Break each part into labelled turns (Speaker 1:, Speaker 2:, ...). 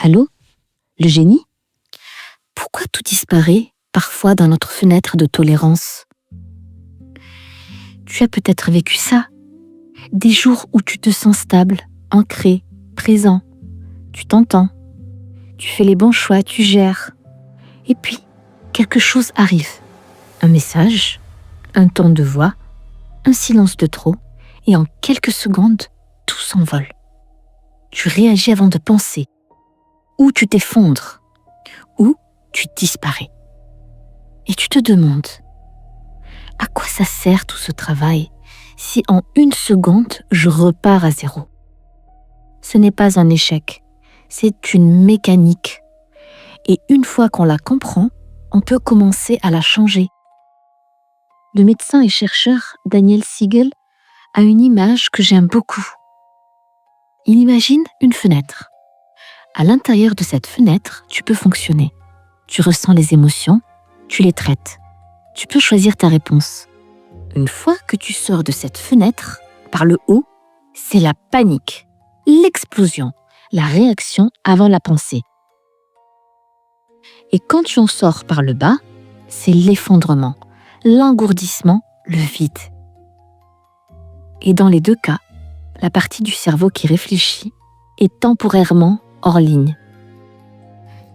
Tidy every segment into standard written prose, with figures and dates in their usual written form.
Speaker 1: Allô? Le génie? Pourquoi tout disparaît parfois dans notre fenêtre de tolérance? Tu as peut-être vécu ça. Des jours où tu te sens stable, ancré, présent. Tu t'entends. Tu fais les bons choix, tu gères. Et puis, quelque chose arrive. Un message, un ton de voix, un silence de trop, et en quelques secondes, tout s'envole. Tu réagis avant de penser. Ou tu t'effondres, ou tu disparais. Et tu te demandes, à quoi ça sert tout ce travail si en une seconde, je repars à zéro? Ce n'est pas un échec, c'est une mécanique. Et une fois qu'on la comprend, on peut commencer à la changer. Le médecin et chercheur Daniel Siegel a une image que j'aime beaucoup. Il imagine une fenêtre. À l'intérieur de cette fenêtre, tu peux fonctionner. Tu ressens les émotions, tu les traites. Tu peux choisir ta réponse. Une fois que tu sors de cette fenêtre, par le haut, c'est la panique, l'explosion, la réaction avant la pensée. Et quand tu en sors par le bas, c'est l'effondrement, l'engourdissement, le vide. Et dans les deux cas, la partie du cerveau qui réfléchit est temporairement hors ligne.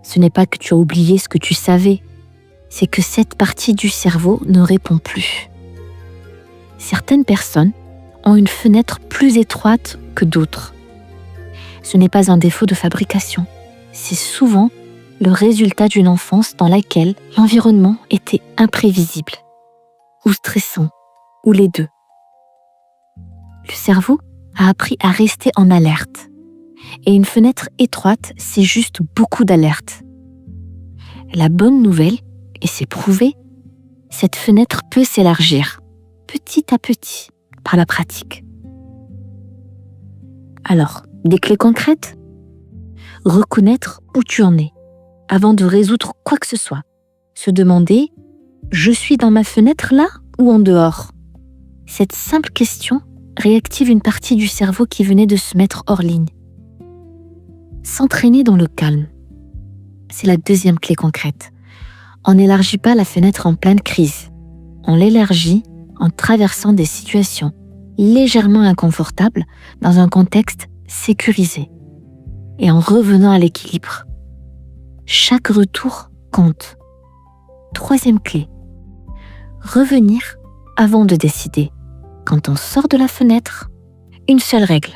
Speaker 1: Ce n'est pas que tu as oublié ce que tu savais, c'est que cette partie du cerveau ne répond plus. Certaines personnes ont une fenêtre plus étroite que d'autres. Ce n'est pas un défaut de fabrication, c'est souvent le résultat d'une enfance dans laquelle l'environnement était imprévisible, ou stressant, ou les deux. Le cerveau a appris à rester en alerte. Et une fenêtre étroite, c'est juste beaucoup d'alerte. La bonne nouvelle, et c'est prouvé, cette fenêtre peut s'élargir, petit à petit, par la pratique. Alors, des clés concrètes? Reconnaître où tu en es, avant de résoudre quoi que ce soit. Se demander, je suis dans ma fenêtre là ou en dehors? Cette simple question réactive une partie du cerveau qui venait de se mettre hors ligne. S'entraîner dans le calme, c'est la deuxième clé concrète. On n'élargit pas la fenêtre en pleine crise. On l'élargit en traversant des situations légèrement inconfortables dans un contexte sécurisé et en revenant à l'équilibre. Chaque retour compte. Troisième clé, revenir avant de décider. Quand on sort de la fenêtre, une seule règle.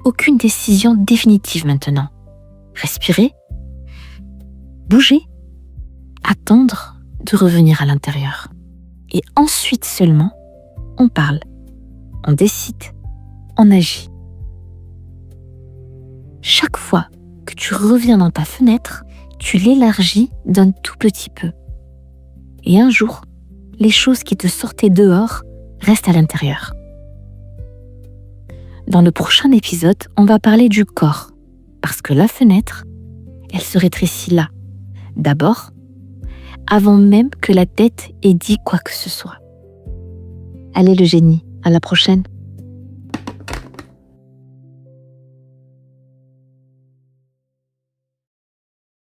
Speaker 1: Aucune décision définitive maintenant. Respirer, bouger, attendre de revenir à l'intérieur. Et ensuite seulement, on parle, on décide, on agit. Chaque fois que tu reviens dans ta fenêtre, tu l'élargis d'un tout petit peu. Et un jour, les choses qui te sortaient dehors restent à l'intérieur. Dans le prochain épisode, on va parler du corps, parce que la fenêtre, elle se rétrécit là, d'abord, avant même que la tête ait dit quoi que ce soit. Allez le génie, à la prochaine.